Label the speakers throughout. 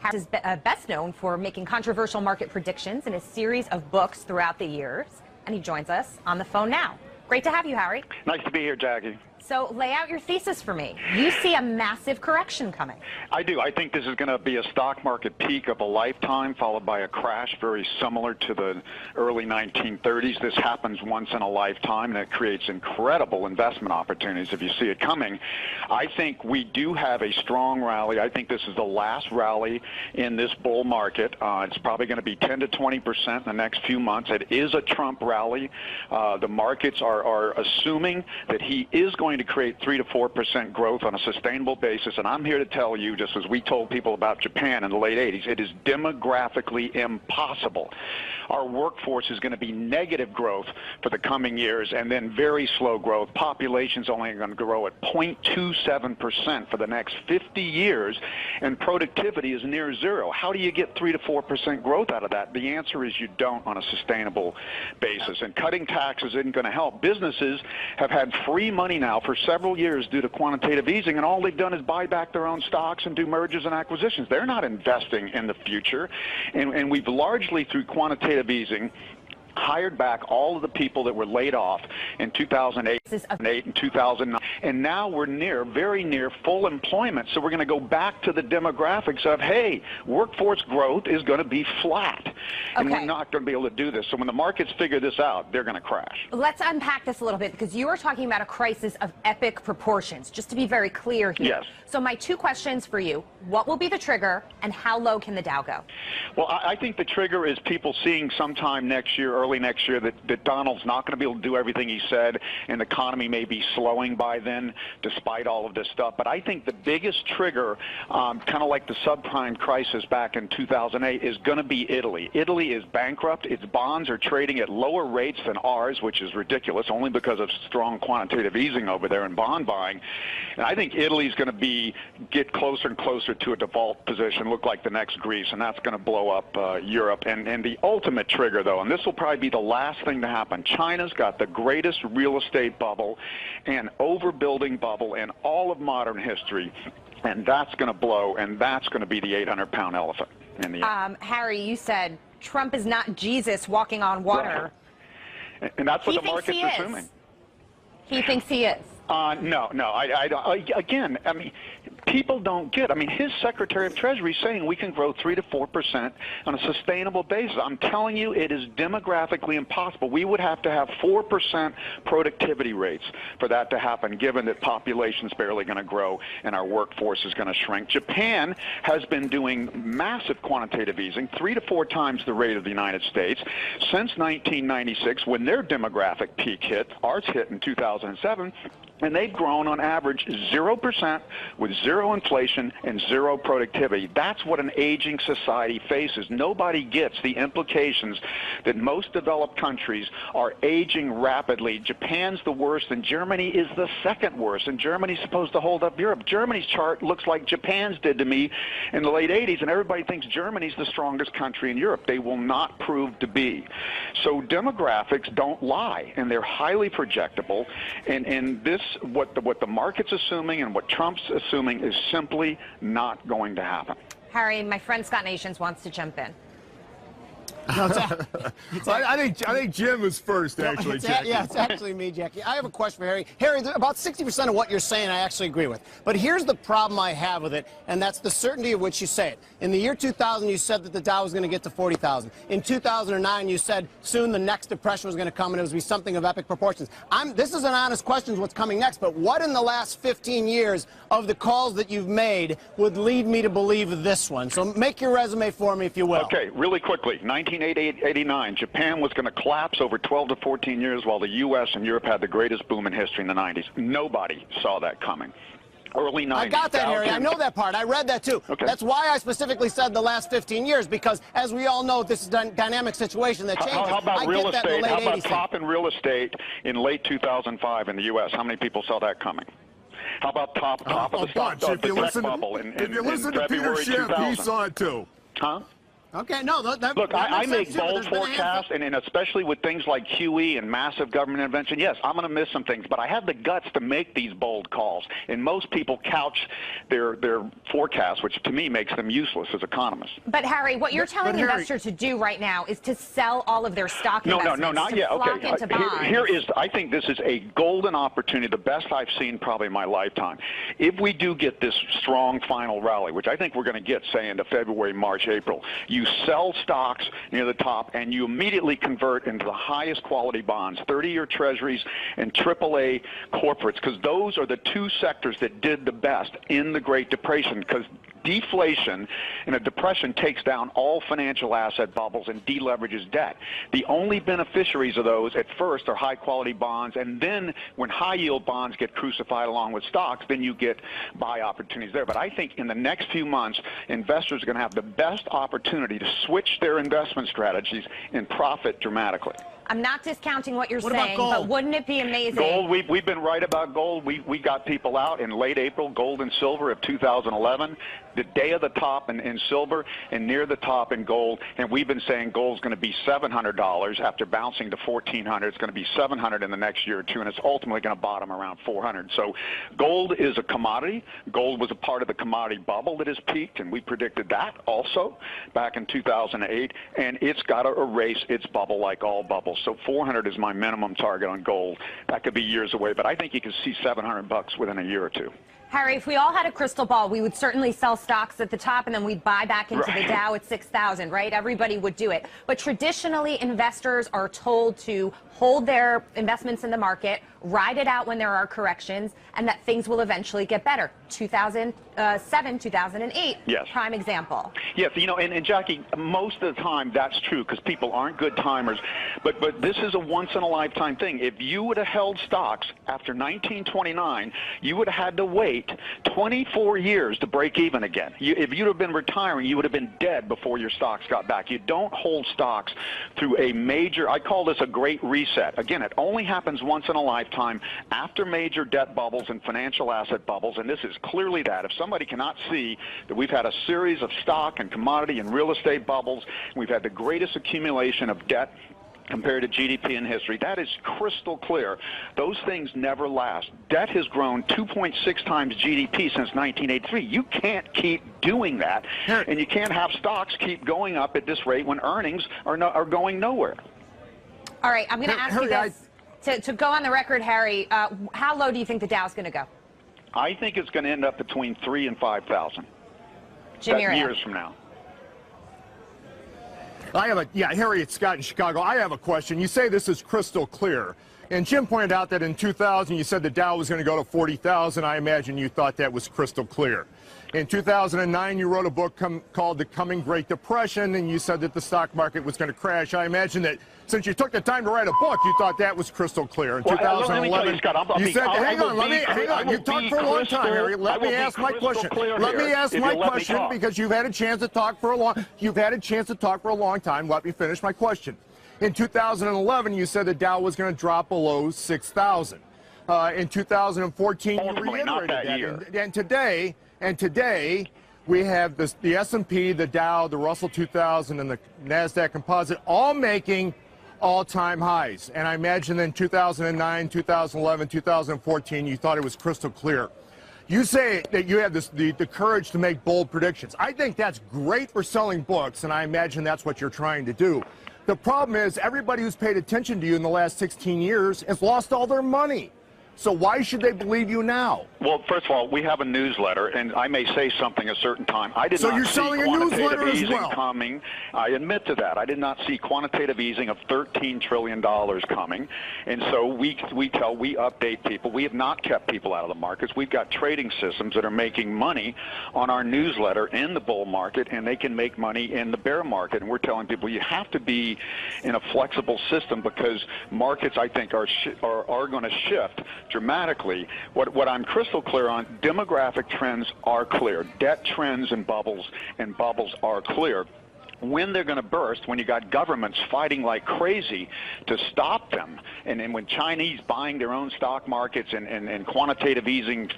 Speaker 1: Harry is best known for making controversial market predictions in a series of books throughout the years, and he joins us on the phone now. Great to have you, Harry.
Speaker 2: Nice to be here, Jackie.
Speaker 1: So lay out your thesis for me. You see a massive correction coming.
Speaker 2: I do. I think this is going to be a stock market peak of a lifetime, followed by a crash very similar to the early 1930s. This happens once in a lifetime, and it creates incredible investment opportunities if you see it coming. I think we do have a strong rally. I think this is the last rally in this bull market. It's probably going to be 10 to 20% in the next few months. It is a Trump rally. The markets are assuming that he is going to create 3 to 4% growth on a sustainable basis. And I'm here to tell you, just as we told people about Japan in the late 80s, it is demographically impossible. Our workforce is going to be negative growth for the coming years, and then very slow growth. Population's only going to grow at 0.27% for the next 50 years, and productivity is near zero. How do you get 3 to 4% growth out of that? The answer is you don't on a sustainable basis. And cutting taxes isn't going to help. Businesses have had free money now for several years due to quantitative easing, and all they've done is buy back their own stocks and do mergers and acquisitions. They're not investing in the future, and we've largely, through quantitative easing, hired back all of the people that were laid off in 2008 and 2009, and now we're very near full employment. So we're going to go back to the demographics of, hey, workforce growth is going to be flat, and we're not going to be able to do this. So when the markets figure this out, they're going to crash.
Speaker 1: Let's unpack this a little bit, because you are talking about a crisis of epic proportions, just to be very clear here.
Speaker 2: Yes.
Speaker 1: So my two questions for you: what will be the trigger, and how low can the Dow go?
Speaker 2: Well, I think the trigger is people seeing sometime next year, early next year, that Donald's not going to be able to do everything he said, and the economy may be slowing by then, despite all of this stuff. But I think the biggest trigger, kind of like the subprime crisis back in 2008, is going to be Italy. Italy is bankrupt. Its bonds are trading at lower rates than ours, which is ridiculous, only because of strong quantitative easing over there and bond buying. And I think Italy's going to get closer and closer to a default position, look like the next Greece, and that's going to blow up Europe. And the ultimate trigger, though, and this will probably be the last thing to happen, China's got the greatest real estate bubble and overbuilding bubble in all of modern history, and that's going to blow, and that's going to be the 800-pound elephant in the end.
Speaker 1: Harry, you said Trump is not Jesus walking on water.
Speaker 2: Right. And that's what the market's assuming.
Speaker 1: He thinks he is.
Speaker 2: No. Again, I mean, people don't get. I mean, his Secretary of Treasury is saying we can grow 3 to 4% on a sustainable basis. I'm telling you, it is demographically impossible. We would have to have 4% productivity rates for that to happen, given that population's barely going to grow and our workforce is going to shrink. Japan has been doing massive quantitative easing, 3 to 4 times the rate of the United States, since 1996, when their demographic peak hit. Ours hit in 2007. And they've grown on average 0% with zero inflation and zero productivity. That's what an aging society faces. Nobody gets the implications that most developed countries are aging rapidly. Japan's the worst, and Germany is the second worst. And Germany's supposed to hold up Europe. Germany's chart looks like Japan's did to me in the late 80s, and everybody thinks Germany's the strongest country in Europe. They will not prove to be. So demographics don't lie, and they're highly projectable. And this, what the market's assuming and what Trump's assuming, is simply not going to happen.
Speaker 1: Harry, my friend Scott Nations wants to jump in.
Speaker 3: No, I think Jim was first, actually, Jackie.
Speaker 4: Yeah, it's actually me, Jackie. I have a question for Harry. Harry, about 60% of what you're saying I actually agree with. But here's the problem I have with it, and that's the certainty of which you say it. In the year 2000, you said that the Dow was going to get to 40,000. In 2009, you said soon the next depression was going to come, and it was going to be something of epic proportions. This is an honest question, what's coming next, but what in the last 15 years of the calls that you've made would lead me to believe this one? So make your resume for me, if you will.
Speaker 2: Okay, really quickly. 1989, Japan was going to collapse over 12 to 14 years, while the U.S. and Europe had the greatest boom in history in the 90s. Nobody saw that coming. Early 90s.
Speaker 4: I got that, Harry. I know that part. I read that, too.
Speaker 2: Okay.
Speaker 4: That's why I specifically said the last 15 years, because, as we all know, this is a dynamic situation that changes.
Speaker 2: How about real estate? How about
Speaker 4: 80s.
Speaker 2: top in real estate in late 2005 in the U.S.? How many people saw that coming? How about top of the stock, the tech bubble in
Speaker 3: If you listen to Peter
Speaker 2: February
Speaker 3: Schiff,
Speaker 2: 2000?
Speaker 3: he saw it, too.
Speaker 2: Huh?
Speaker 4: Okay, no,
Speaker 2: Look, I make bold forecasts, and especially with things like QE and massive government intervention, yes, I'm going to miss some things, but I have the guts to make these bold calls. And most people couch their forecasts, which to me makes them useless as economists.
Speaker 1: But, Harry, what you're telling investors to do right now is to sell all of their stock investments.
Speaker 2: No, not yet. Okay, here is, I think this is a golden opportunity, the best I've seen probably in my lifetime. If we do get this strong final rally, which I think we're going to get, say, into February, March, April, you sell stocks near the top and you immediately convert into the highest quality bonds, 30-year treasuries and AAA corporates, because those are the two sectors that did the best in the Great Depression, because deflation in a depression takes down all financial asset bubbles and deleverages debt. The only beneficiaries of those at first are high-quality bonds, and then when high-yield bonds get crucified along with stocks, then you get buy opportunities there. But I think in the next few months, investors are going to have the best opportunity to switch their investment strategies and profit dramatically.
Speaker 1: I'm not discounting what you're saying, but wouldn't it be amazing?
Speaker 2: Gold, we've been right about gold. We got people out in late April, gold and silver of 2011, the day of the top in silver and near the top in gold. And we've been saying gold's going to be $700 after bouncing to $1,400. It's going to be $700 in the next year or two, and it's ultimately going to bottom around $400. So gold is a commodity. Gold was a part of the commodity bubble that has peaked, and we predicted that also back in 2008. And it's got to erase its bubble like all bubbles. So 400 is my minimum target on gold. That could be years away, but I think you can see $700 within a year or two.
Speaker 1: Harry, if we all had a crystal ball, we would certainly sell stocks at the top and then we'd buy back into the Dow at 6,000, right? Everybody would do it. But traditionally, investors are told to hold their investments in the market, ride it out when there are corrections, and that things will eventually get better. 2007, 2008,
Speaker 2: yes.
Speaker 1: Prime example.
Speaker 2: Yes, you know, and Jackie, most of the time that's true because people aren't good timers. But this is a once-in-a-lifetime thing. If you would have held stocks after 1929, you would have had to wait 24 years to break even again. If you'd have been retiring, you would have been dead before your stocks got back. You don't hold stocks through a major, I call this a great reset. Again, it only happens once in a lifetime after major debt bubbles and financial asset bubbles, and this is clearly that. If somebody cannot see that we've had a series of stock and commodity and real estate bubbles, we've had the greatest accumulation of debt compared to GDP in history. That is crystal clear. Those things never last. Debt has grown 2.6 times GDP since 1983. You can't keep doing that, and you can't have stocks keep going up at this rate when earnings are going nowhere.
Speaker 1: All right, I'm going to ask you this. To go on the record, Harry, how low do you think the Dow's going to go?
Speaker 2: I think it's going to end up between 3,000 and 5,000. Years from now.
Speaker 3: Harry, it's Scott in Chicago. I have a question. You say this is crystal clear. And Jim pointed out that in 2000, you said the Dow was going to go to 40,000. I imagine you thought that was crystal clear. In 2009, you wrote a book called The Coming Great Depression, and you said that the stock market was going to crash. I imagine that since you took the time to write a book, you thought that was crystal clear. In 2011, you said, hang on, you talked for a long time, Harry. Let me ask my question. Let me ask my question because you've had a chance to talk for a long time. Let me finish my question. In 2011, you said the Dow was going to drop below 6,000. In 2014, you reiterated that. And today, we have the S&P, the Dow, the Russell 2000, and the NASDAQ Composite all making all-time highs. And I imagine in 2009, 2011, 2014, you thought it was crystal clear. You say that you have the courage to make bold predictions. I think that's great for selling books, and I imagine that's what you're trying to do. The problem is everybody who's paid attention to you in the last 16 years has lost all their money. So why should they believe you now?
Speaker 2: Well, first of all, we have a newsletter, and I may say something a certain time. I did not see quantitative easing coming. I admit to that. I did not see quantitative easing of $13 trillion coming. And so we update people. We have not kept people out of the markets. We've got trading systems that are making money on our newsletter in the bull market, and they can make money in the bear market. And we're telling people you have to be in a flexible system because markets, I think, are going to shift dramatically. What I'm crystal clear on, demographic trends are clear. Debt trends and bubbles are clear. when they're going to burst, when you got governments fighting like crazy to stop them, and when Chinese buying their own stock markets and quantitative easing,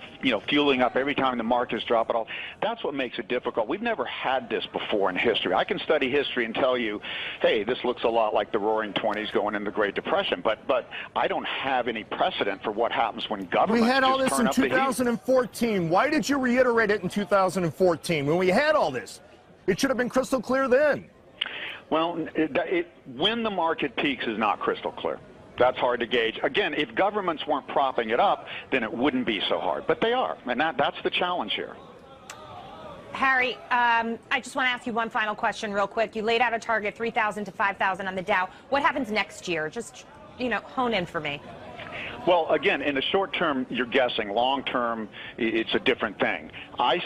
Speaker 2: fueling up every time the markets drop at all, that's what makes it difficult. We've never had this before in history. I can study history and tell you, hey, this looks a lot like the Roaring '20s going into the Great Depression, but I don't have any precedent for what happens when governments
Speaker 3: We had all
Speaker 2: just
Speaker 3: this
Speaker 2: turn
Speaker 3: in
Speaker 2: up the heat.
Speaker 3: 2014. Why did you reiterate it in 2014 when we had all this? It should have been crystal clear then.
Speaker 2: Well, when the market peaks is not crystal clear. That's hard to gauge. Again, if governments weren't propping it up, then it wouldn't be so hard. But they are, and that's the challenge here.
Speaker 1: Harry, I just want to ask you one final question real quick. You laid out a target, 3,000 to 5,000 on the Dow. What happens next year? Just, hone in for me.
Speaker 2: Well, again, in the short term, you're guessing. Long term, it's a different thing. I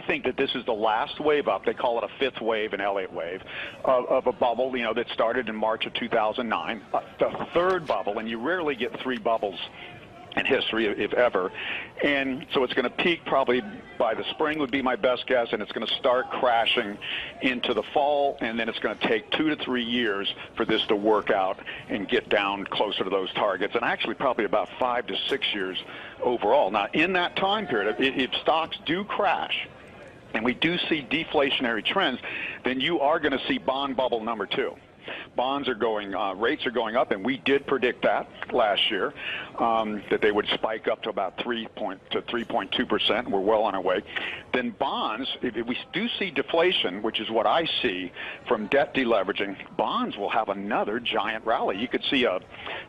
Speaker 2: think that this is the last wave up. They call it a fifth wave, an Elliott wave, of a bubble, that started in March of 2009. The third bubble, and you rarely get three bubbles in history, if ever. And so it's going to peak probably by the spring would be my best guess, and it's going to start crashing into the fall, and then it's going to take 2 to 3 years for this to work out and get down closer to those targets, and actually probably about 5 to 6 years overall. Now, in that time period, if stocks do crash, and we do see deflationary trends, then you are going to see bond bubble number 2. Bonds are going, rates are going up, and we did predict that last year, that they would spike up to about 3.2%. We're well on our way. Then bonds, if we do see deflation, which is what I see from debt deleveraging, bonds will have another giant rally. You could see a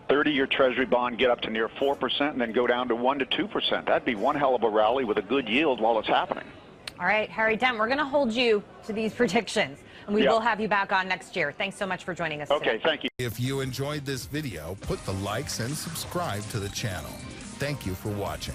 Speaker 2: 30-year Treasury bond get up to near 4% and then go down to 1 to 2%. That'd be one hell of a rally with a good yield while it's happening.
Speaker 1: All right, Harry Dent, we're going to hold you to these predictions, and we will have you back on next year. Thanks so much for joining us today.
Speaker 2: Okay, thank you.
Speaker 5: If you enjoyed this video, put the likes and subscribe to the channel. Thank you for watching.